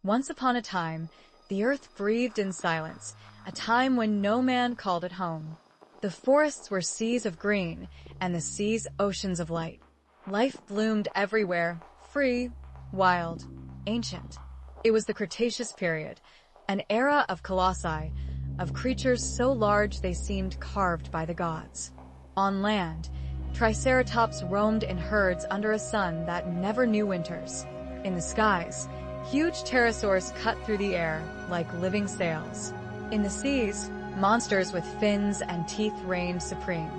Once upon a time, the earth breathed in silence, a time when no man called it home. The forests were seas of green, and the seas oceans of light. Life bloomed everywhere, free, wild, ancient. It was the Cretaceous period, an era of colossi, of creatures so large they seemed carved by the gods. On land, Triceratops roamed in herds under a sun that never knew winters. In the skies, huge pterosaurs cut through the air like living sails. In the seas, monsters with fins and teeth reigned supreme.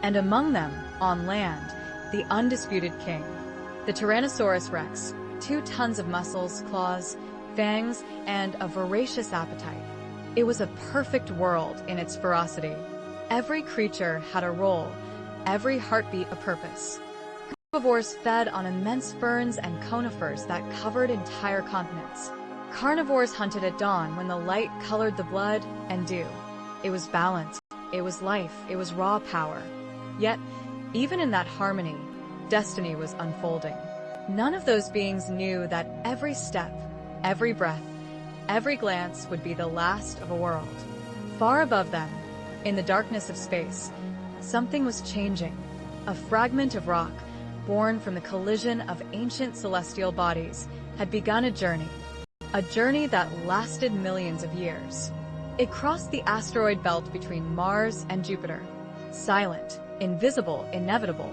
And among them, on land, the undisputed king. The Tyrannosaurus rex, 2 tons of muscles, claws, fangs, and a voracious appetite. It was a perfect world in its ferocity. Every creature had a role, every heartbeat a purpose. Herbivores fed on immense ferns and conifers that covered entire continents. Carnivores hunted at dawn when the light colored the blood and dew. It was balance, it was life, it was raw power. Yet, even in that harmony, destiny was unfolding. None of those beings knew that every step, every breath, every glance would be the last of a world. Far above them, in the darkness of space, something was changing. A fragment of rock, born from the collision of ancient celestial bodies, had begun a journey that lasted millions of years. It crossed the asteroid belt between Mars and Jupiter, silent, invisible, inevitable,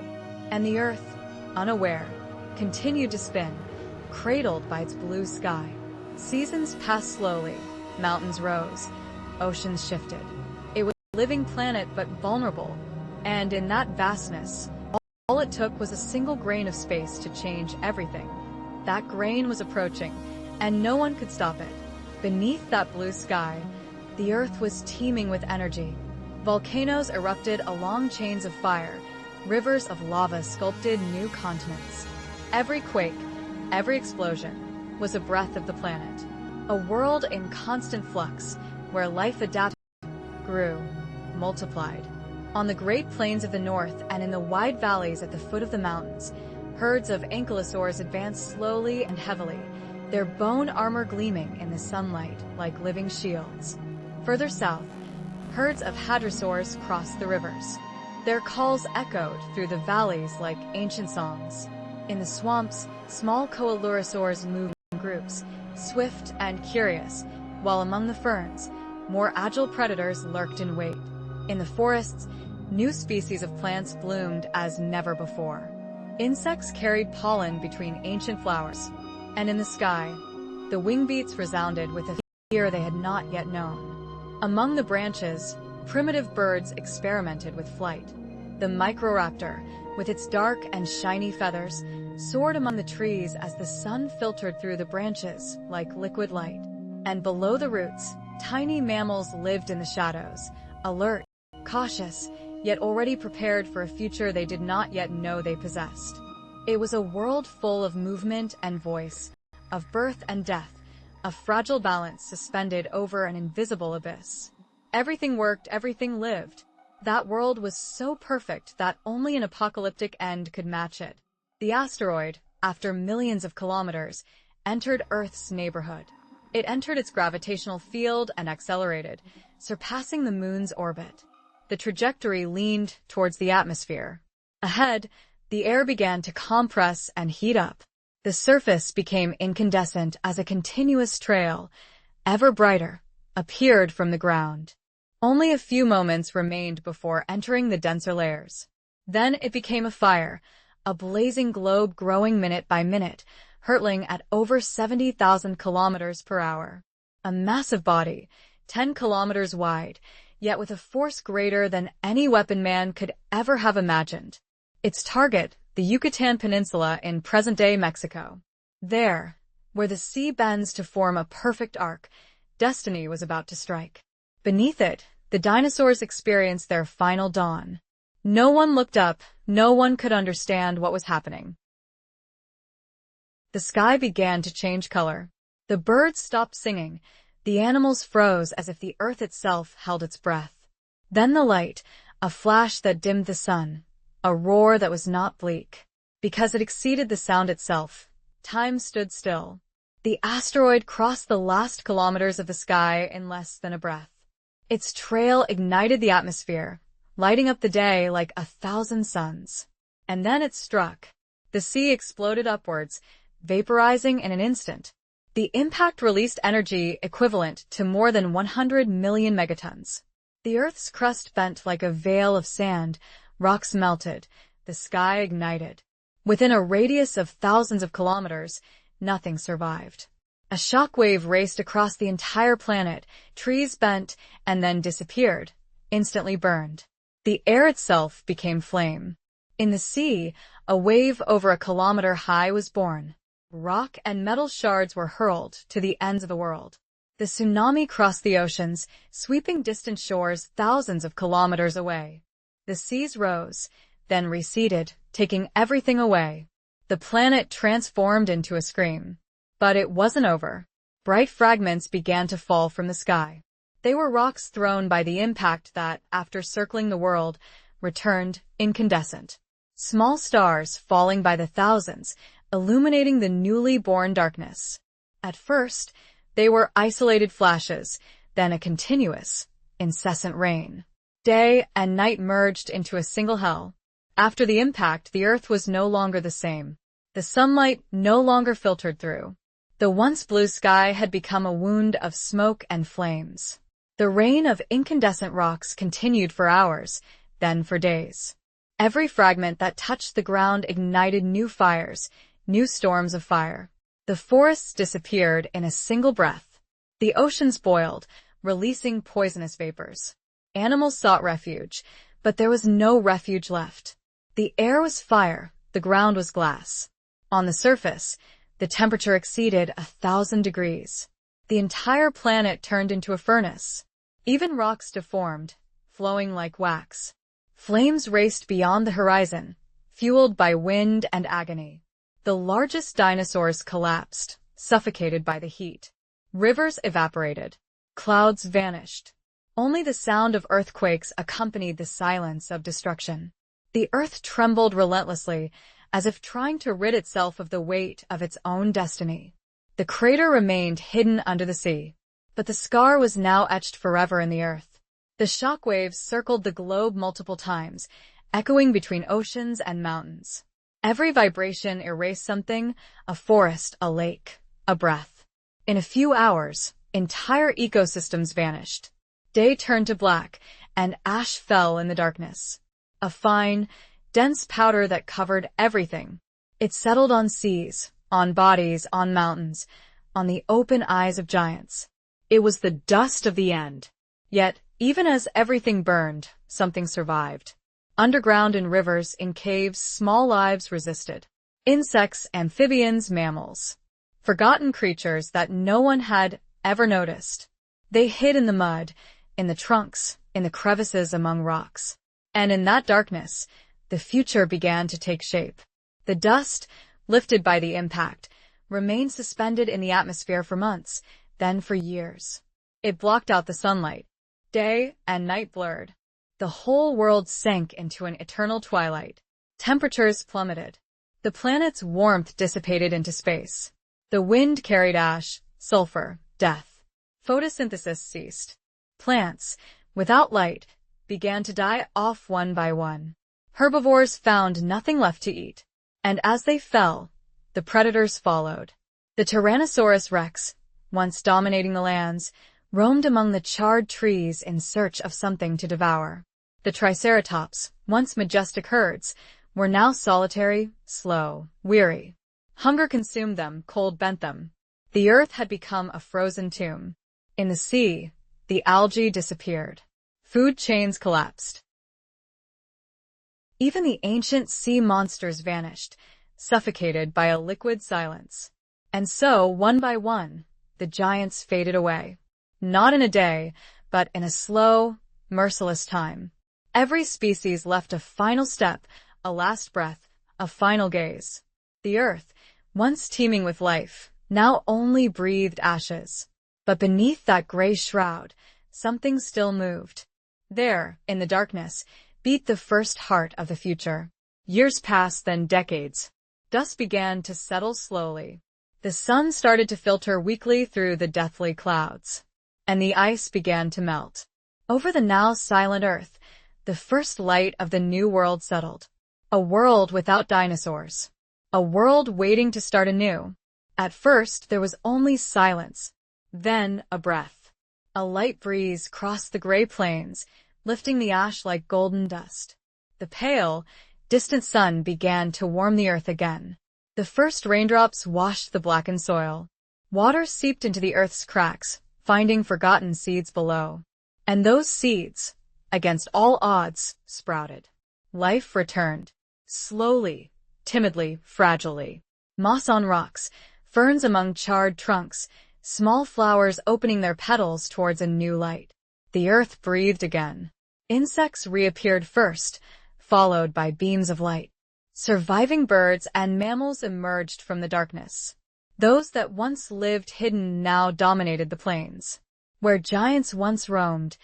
and the Earth, unaware, continued to spin, cradled by its blue sky. Seasons passed slowly, mountains rose, oceans shifted. It was a living planet but vulnerable, and in that vastness, all it took was a single grain of space to change everything. That grain was approaching, and no one could stop it. Beneath that blue sky, the Earth was teeming with energy. Volcanoes erupted along chains of fire, rivers of lava sculpted new continents. Every quake, every explosion, was a breath of the planet. A world in constant flux, where life adapted, grew, multiplied. On the great plains of the north and in the wide valleys at the foot of the mountains, herds of ankylosaurs advanced slowly and heavily, their bone armor gleaming in the sunlight like living shields. Further south, herds of hadrosaurs crossed the rivers. Their calls echoed through the valleys like ancient songs. In the swamps, small coelurosaurs moved in groups, swift and curious, while among the ferns, more agile predators lurked in wait. In the forests, new species of plants bloomed as never before. Insects carried pollen between ancient flowers, and in the sky, the wing beats resounded with a fear they had not yet known. Among the branches, primitive birds experimented with flight. The microraptor, with its dark and shiny feathers, soared among the trees as the sun filtered through the branches like liquid light. And below the roots, tiny mammals lived in the shadows, alert, cautious, yet already prepared for a future they did not yet know they possessed. It was a world full of movement and voice, of birth and death, of fragile balance suspended over an invisible abyss. Everything worked, everything lived. That world was so perfect that only an apocalyptic end could match it. The asteroid, after millions of kilometers, entered Earth's neighborhood. It entered its gravitational field and accelerated, surpassing the moon's orbit. The trajectory leaned towards the atmosphere. Ahead, the air began to compress and heat up. The surface became incandescent as a continuous trail, ever brighter, appeared from the ground. Only a few moments remained before entering the denser layers. Then it became a fire, a blazing globe growing minute by minute, hurtling at over 70,000 kilometers per hour. A massive body, 10 kilometers wide, yet with a force greater than any weapon man could ever have imagined. Its target, the Yucatan Peninsula in present-day Mexico. There, where the sea bends to form a perfect arc, destiny was about to strike. Beneath it, the dinosaurs experienced their final dawn. No one looked up, no one could understand what was happening. The sky began to change color. The birds stopped singing. The animals froze as if the earth itself held its breath. Then the light, a flash that dimmed the sun, a roar that was not bleak. Because it exceeded the sound itself, time stood still. The asteroid crossed the last kilometers of the sky in less than a breath. Its trail ignited the atmosphere, lighting up the day like 1,000 suns. And then it struck. The sea exploded upwards, vaporizing in an instant. The impact released energy equivalent to more than 100 million megatons. The Earth's crust bent like a veil of sand, rocks melted, the sky ignited. Within a radius of thousands of kilometers, nothing survived. A shockwave raced across the entire planet, trees bent and then disappeared, instantly burned. The air itself became flame. In the sea, a wave over a kilometer high was born. Rock and metal shards were hurled to the ends of the world. The tsunami crossed the oceans, sweeping distant shores thousands of kilometers away. The seas rose, then receded, taking everything away. The planet transformed into a scream. But it wasn't over. Bright fragments began to fall from the sky. They were rocks thrown by the impact that, after circling the world, returned incandescent. Small stars falling by the thousands, illuminating the newly born darkness. At first, they were isolated flashes, then a continuous, incessant rain. Day and night merged into a single hell. After the impact, the Earth was no longer the same. The sunlight no longer filtered through. The once blue sky had become a wound of smoke and flames. The rain of incandescent rocks continued for hours, then for days. Every fragment that touched the ground ignited new fires, new storms of fire. The forests disappeared in a single breath. The oceans boiled, releasing poisonous vapors. Animals sought refuge, but there was no refuge left. The air was fire, the ground was glass. On the surface, the temperature exceeded 1,000 degrees. The entire planet turned into a furnace. Even rocks deformed, flowing like wax. Flames raced beyond the horizon, fueled by wind and agony. The largest dinosaurs collapsed, suffocated by the heat. Rivers evaporated. Clouds vanished. Only the sound of earthquakes accompanied the silence of destruction. The earth trembled relentlessly, as if trying to rid itself of the weight of its own destiny. The crater remained hidden under the sea, but the scar was now etched forever in the earth. The shock waves circled the globe multiple times, echoing between oceans and mountains. Every vibration erased something, a forest, a lake, a breath. In a few hours, entire ecosystems vanished. Day turned to black, and ash fell in the darkness. A fine, dense powder that covered everything. It settled on seas, on bodies, on mountains, on the open eyes of giants. It was the dust of the end. Yet, even as everything burned, something survived. Underground in rivers, in caves, small lives resisted. Insects, amphibians, mammals. Forgotten creatures that no one had ever noticed. They hid in the mud, in the trunks, in the crevices among rocks. And in that darkness, the future began to take shape. The dust, lifted by the impact, remained suspended in the atmosphere for months, then for years. It blocked out the sunlight. Day and night blurred. The whole world sank into an eternal twilight. Temperatures plummeted. The planet's warmth dissipated into space. The wind carried ash, sulfur, death. Photosynthesis ceased. Plants, without light, began to die off one by one. Herbivores found nothing left to eat. And as they fell, the predators followed. The Tyrannosaurus rex, once dominating the lands, roamed among the charred trees in search of something to devour. The Triceratops, once majestic herds, were now solitary, slow, weary. Hunger consumed them, cold bent them. The earth had become a frozen tomb. In the sea, the algae disappeared. Food chains collapsed. Even the ancient sea monsters vanished, suffocated by a liquid silence. And so, one by one, the giants faded away. Not in a day, but in a slow, merciless time. Every species left a final step, a last breath, a final gaze. The earth, once teeming with life, now only breathed ashes. But beneath that gray shroud, something still moved. There, in the darkness, beat the first heart of the future. Years passed, then decades. Dust began to settle slowly. The sun started to filter weakly through the deathly clouds, and the ice began to melt. Over the now silent earth, the first light of the new world settled. A world without dinosaurs. A world waiting to start anew. At first, there was only silence. Then, a breath. A light breeze crossed the gray plains, lifting the ash like golden dust. The pale, distant sun began to warm the earth again. The first raindrops washed the blackened soil. Water seeped into the earth's cracks, finding forgotten seeds below. And those seeds, against all odds, sprouted. Life returned. Slowly, timidly, fragilely. Moss on rocks, ferns among charred trunks, small flowers opening their petals towards a new light. The earth breathed again. Insects reappeared first, followed by beams of light. Surviving birds and mammals emerged from the darkness. Those that once lived hidden now dominated the plains. Where giants once roamed,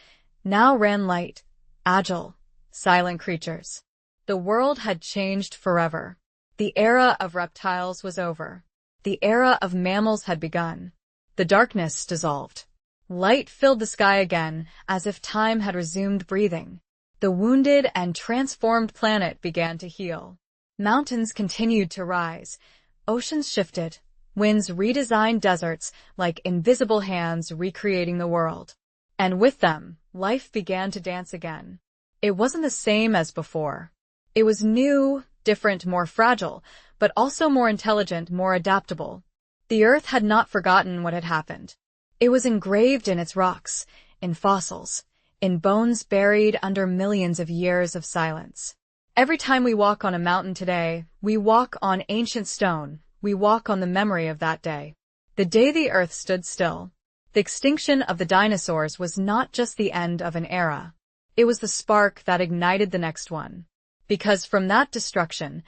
now ran light, agile, silent creatures. The world had changed forever. The era of reptiles was over. The era of mammals had begun. The darkness dissolved. Light filled the sky again, as if time had resumed breathing. The wounded and transformed planet began to heal. Mountains continued to rise. Oceans shifted. Winds redesigned deserts like invisible hands recreating the world. And with them, life began to dance again. It wasn't the same as before. It was new, different, more fragile, but also more intelligent, more adaptable. The earth had not forgotten what had happened. It was engraved in its rocks, in fossils, in bones buried under millions of years of silence. Every time we walk on a mountain today, we walk on ancient stone, we walk on the memory of that day. The day the earth stood still. The extinction of the dinosaurs was not just the end of an era. It was the spark that ignited the next one. Because from that destruction,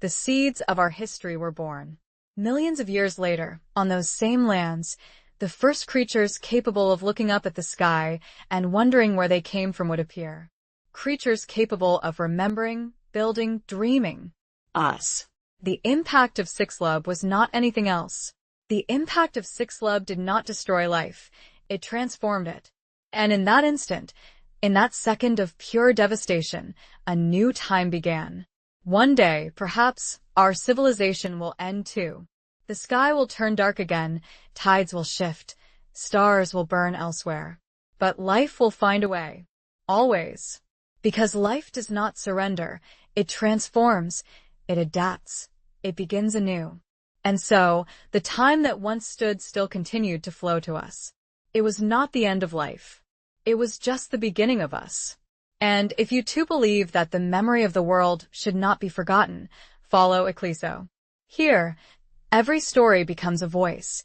the seeds of our history were born. Millions of years later, on those same lands, the first creatures capable of looking up at the sky and wondering where they came from would appear. Creatures capable of remembering, building, dreaming. Us. The impact of Sixlub was not anything else. The impact of Sixlub did not destroy life. It transformed it. And in that instant, in that second of pure devastation, a new time began. One day, perhaps, our civilization will end too. The sky will turn dark again, tides will shift, stars will burn elsewhere. But life will find a way. Always. Because life does not surrender. It transforms. It adapts. It begins anew. And so, the time that once stood still continued to flow to us. It was not the end of life. It was just the beginning of us. And if you too believe that the memory of the world should not be forgotten, follow Ecliso. Here, every story becomes a voice,